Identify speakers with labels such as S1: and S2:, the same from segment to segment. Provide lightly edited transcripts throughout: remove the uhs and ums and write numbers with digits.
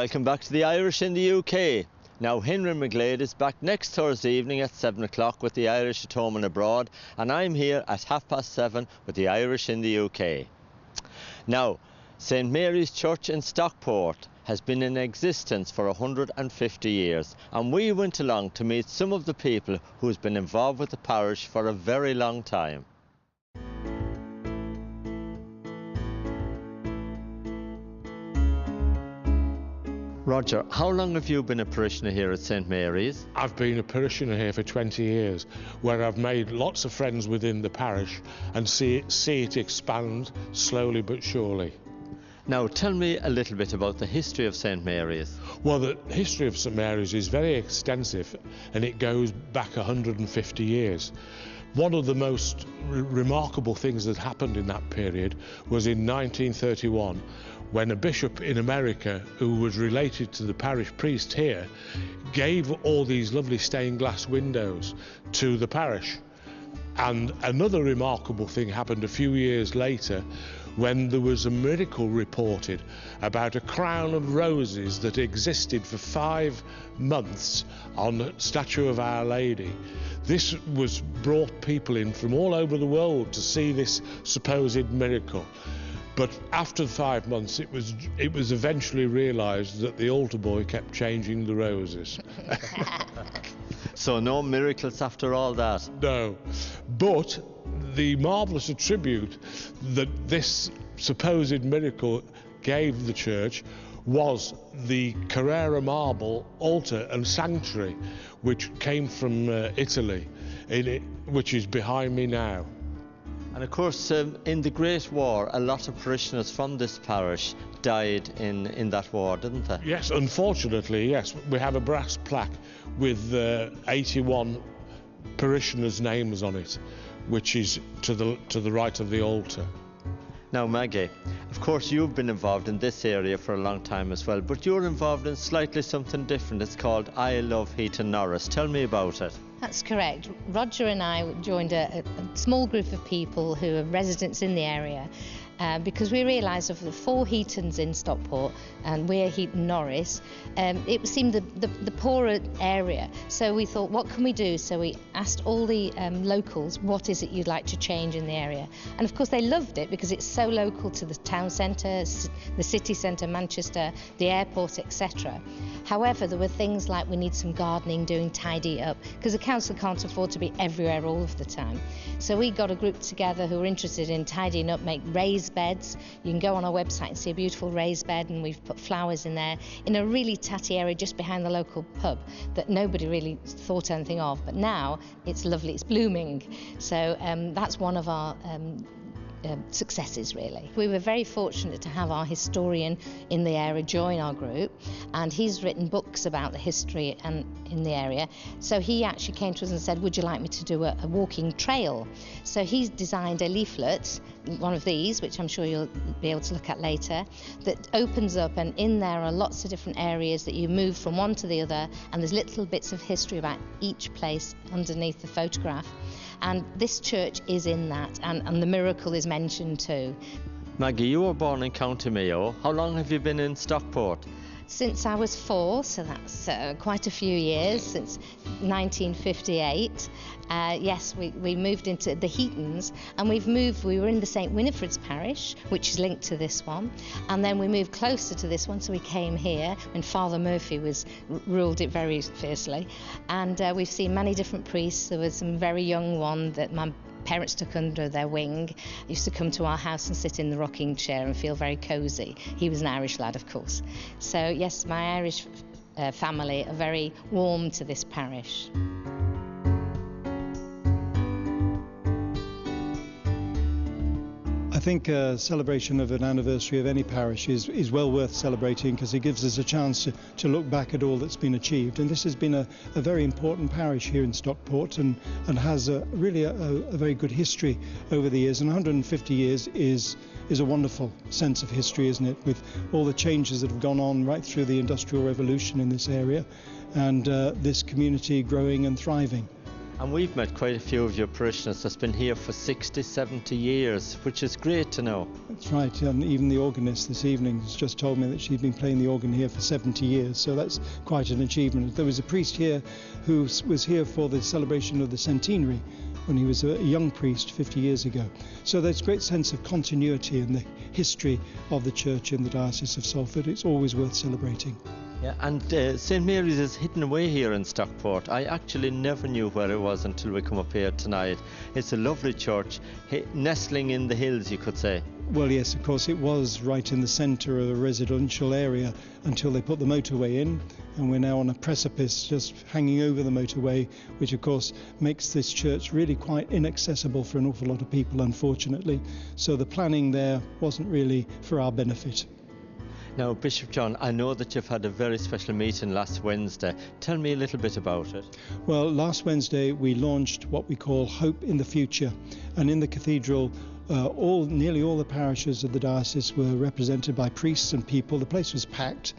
S1: Welcome back to the Irish in the UK. Now, Henry McGlade is back next Thursday evening at 7 o'clock with the Irish at home and abroad, and I'm here at 7:30 with the Irish in the UK. Now, St Mary's Church in Stockport has been in existence for 150 years, and we went along to meet some of the people who's been involved with the parish for a very long time. Roger, how long have you been a parishioner here at St Mary's?
S2: I've been a parishioner here for 20 years, where I've made lots of friends within the parish and see it expand slowly but surely.
S1: Now, tell me a little bit about the history of St Mary's.
S2: Well, the history of St Mary's is very extensive, and it goes back 150 years. One of the most remarkable things that happened in that period was in 1931, when a bishop in America, who was related to the parish priest here, gave all these lovely stained glass windows to the parish. And another remarkable thing happened a few years later, when there was a miracle reported about a crown of roses that existed for 5 months on the statue of Our Lady. This was brought people in from all over the world to see this supposed miracle. But after 5 months, it was eventually realised that the altar boy kept changing the roses.
S1: So no miracles after all that?
S2: No, but the marvellous tribute that this supposed miracle gave the church was the Carrara marble altar and sanctuary, which came from Italy, which is behind me now.
S1: And of course, in the Great War, a lot of parishioners from this parish died in that war, didn't they?
S2: Yes, unfortunately, yes. We have a brass plaque with 81 parishioners' names on it, which is to the right of the altar.
S1: Now, Maggie, of course you've been involved in this area for a long time as well, but you're involved in slightly something different. It's called I Love Heaton Norris. Tell me about it.
S3: That's correct. Roger and I joined a small group of people who are residents in the area because we realised of the 4 Heatons in Stockport, and we're Heaton Norris, it seemed the poorer area. So we thought, what can we do? So we asked all the locals, what is it you'd like to change in the area? And of course they loved it because it's so local to the town centre, the city centre, Manchester, the airport, etc. However, there were things like we need some gardening, doing tidy up, because the council can't afford to be everywhere all of the time. So we got a group together who were interested in tidying up, make raised beds. You can go on our website and see a beautiful raised bed, and we've put flowers in there in a really tatty area just behind the local pub that nobody really thought anything of, but now it's lovely, it's blooming. So that's one of our successes, really. We were very fortunate to have our historian in the area join our group, and he's written books about the history and in the area. So he actually came to us and said, would you like me to do a walking trail? So he's designed a leaflet, one of these, which I'm sure you'll be able to look at later, that opens up, and in there are lots of different areas that you move from one to the other, and there's little bits of history about each place underneath the photograph. And this church is in that, and the miracle is mentioned too.
S1: Maggie, you were born in County Mayo. How long have you been in Stockport?
S3: Since I was 4, so that's quite a few years, since 1958. Yes, we moved into the Heatons, and we were in the St Winifred's parish, which is linked to this one, and then we moved closer to this one, so we came here when Father Murphy ruled it very fiercely, and we've seen many different priests. There was some very young one that my parents took under their wing, used to come to our house and sit in the rocking chair and feel very cosy. He was an Irish lad, of course. So yes, my Irish family are very warm to this parish.
S4: I think a celebration of an anniversary of any parish is well worth celebrating, because it gives us a chance to look back at all that's been achieved. And this has been a very important parish here in Stockport, and has really a very good history over the years. And 150 years is a wonderful sense of history, isn't it, with all the changes that have gone on right through the Industrial Revolution in this area, and this community growing and thriving.
S1: And we've met quite a few of your parishioners that's been here for 60, 70 years, which is great to know.
S4: That's right, and even the organist this evening has just told me that she'd been playing the organ here for 70 years, so that's quite an achievement. There was a priest here who was here for the celebration of the centenary when he was a young priest 50 years ago. So there's a great sense of continuity in the history of the church in the Diocese of Salford. It's always worth celebrating.
S1: Yeah, and St Mary's is hidden away here in Stockport. I actually never knew where it was until we come up here tonight. It's a lovely church, nestling in the hills, you could say.
S4: Well, yes, of course, it was right in the centre of a residential area until they put the motorway in, and we're now on a precipice just hanging over the motorway, which of course makes this church really quite inaccessible for an awful lot of people, unfortunately. So the planning there wasn't really for our benefit.
S1: Now, Bishop John, I know that you've had a very special meeting last Wednesday. Tell me a little bit about it.
S4: Well, last Wednesday we launched what we call Hope in the Future, and in the cathedral nearly all the parishes of the diocese were represented by priests and people. The place was packed,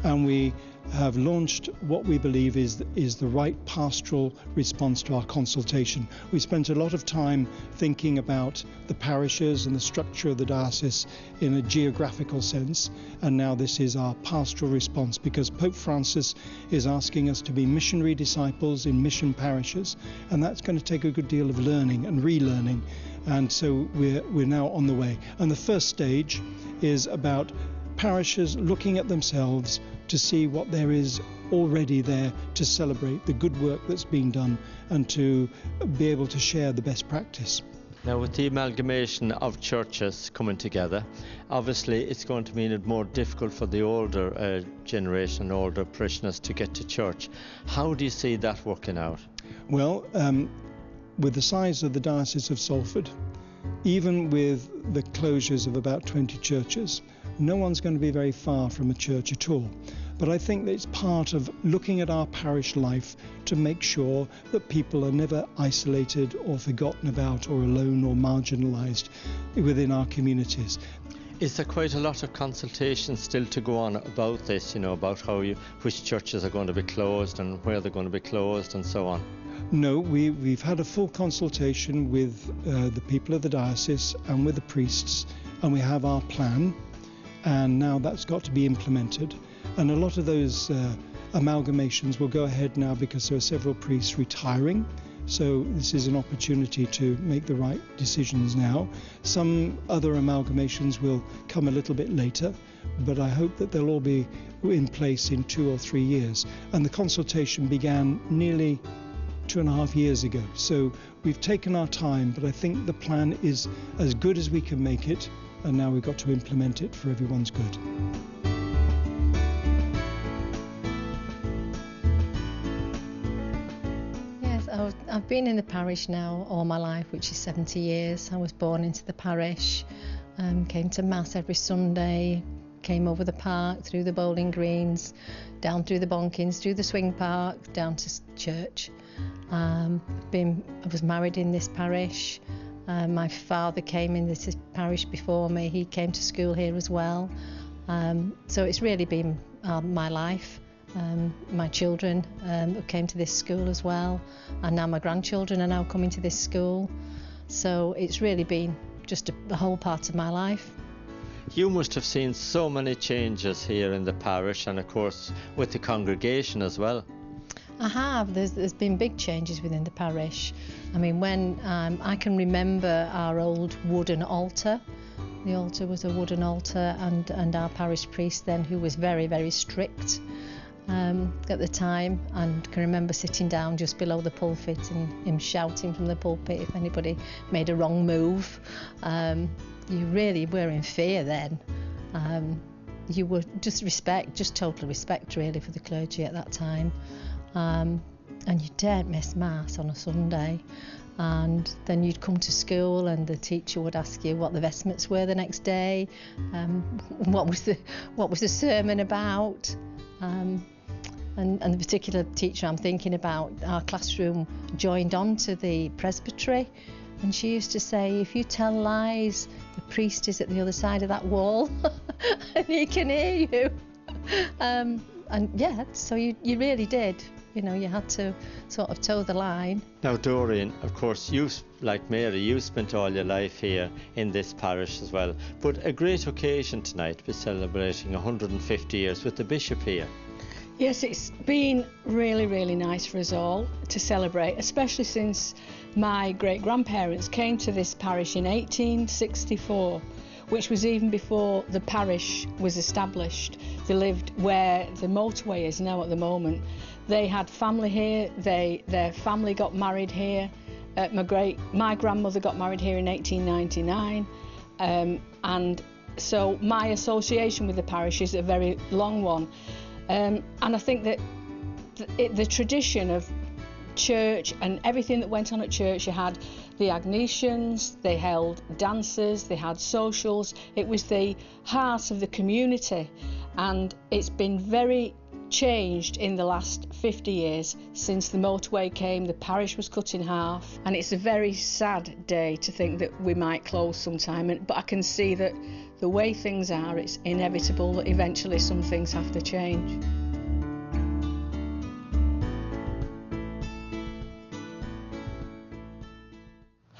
S4: and we have launched what we believe is the right pastoral response to our consultation. We spent a lot of time thinking about the parishes and the structure of the diocese in a geographical sense, and now this is our pastoral response, because Pope Francis is asking us to be missionary disciples in mission parishes, and that's going to take a good deal of learning and relearning, and so we're now on the way. And the first stage is about parishes looking at themselves to see what there is already there to celebrate the good work that's being done and to be able to share the best practice.
S1: Now, with the amalgamation of churches coming together, obviously it's going to mean it more difficult for the older generation, older parishioners to get to church. How do you see that working out?
S4: Well, with the size of the Diocese of Salford, even with the closures of about 20 churches, no one's going to be very far from a church at all. But I think that it's part of looking at our parish life to make sure that people are never isolated or forgotten about or alone or marginalised within our communities.
S1: Is there quite a lot of consultation still to go on about this, about which churches are going to be closed and where they're going to be closed and so on?
S4: No, we've had a full consultation with the people of the diocese and with the priests, and we have our plan, and now that's got to be implemented. And a lot of those amalgamations will go ahead now because there are several priests retiring, so this is an opportunity to make the right decisions now. Some other amalgamations will come a little bit later, but I hope that they'll all be in place in 2 or 3 years. And the consultation began nearly 2.5 years ago. So we've taken our time, but I think the plan is as good as we can make it, and now we've got to implement it for everyone's good.
S3: Yes, I've been in the parish now all my life, which is 70 years. I was born into the parish, came to Mass every Sunday, came over the park, through the bowling greens, down through the Bonkins, through the swing park, down to church. I was married in this parish. My father came in this parish before me. He came to school here as well. So it's really been my life. My children came to this school as well, and now my grandchildren are now coming to this school. So it's really been just a whole part of my life.
S1: You must have seen so many changes here in the parish, and of course with the congregation as well.
S3: I have. There's been big changes within the parish. I mean, when I can remember our old wooden altar. The altar was a wooden altar, and our parish priest then, who was very, very strict at the time, and can remember sitting down just below the pulpit and him shouting from the pulpit if anybody made a wrong move. You really were in fear then. You were just total respect really for the clergy at that time. And you daren't miss Mass on a Sunday, and then you'd come to school and the teacher would ask you what the vestments were the next day, what was the sermon about, and the particular teacher I'm thinking about, our classroom joined on to the presbytery, and she used to say, if you tell lies, the priest is at the other side of that wall and he can hear you. And yeah, so you really did
S5: You know, you had to sort of toe the line.
S1: Now, Doreen, of course, you, like Mary, you spent all your life here in this parish as well. But a great occasion tonight, we're celebrating 150 years with the bishop here.
S6: Yes, it's been really, really nice for us all to celebrate, especially since my great-grandparents came to this parish in 1864, which was even before the parish was established. They lived where the motorway is now at the moment. They had family here, their family got married here. My grandmother got married here in 1899, and so my association with the parish is a very long one. And I think that the tradition of church and everything that went on at church, you had the Agnesians, they held dances, they had socials. It was the heart of the community, and it's been very changed in the last 50 years since the motorway came. The parish was cut in half, and it's a very sad day to think that we might close sometime, but I can see that the way things are, it's inevitable that eventually some things have to change.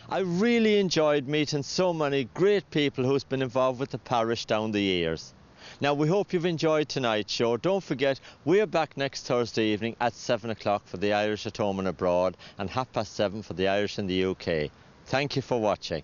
S1: I really enjoyed meeting so many great people who's been involved with the parish down the years. Now, we hope you've enjoyed tonight's show. Don't forget, we're back next Thursday evening at 7 o'clock for the Irish at home and abroad, and 7:30 for the Irish in the UK. Thank you for watching.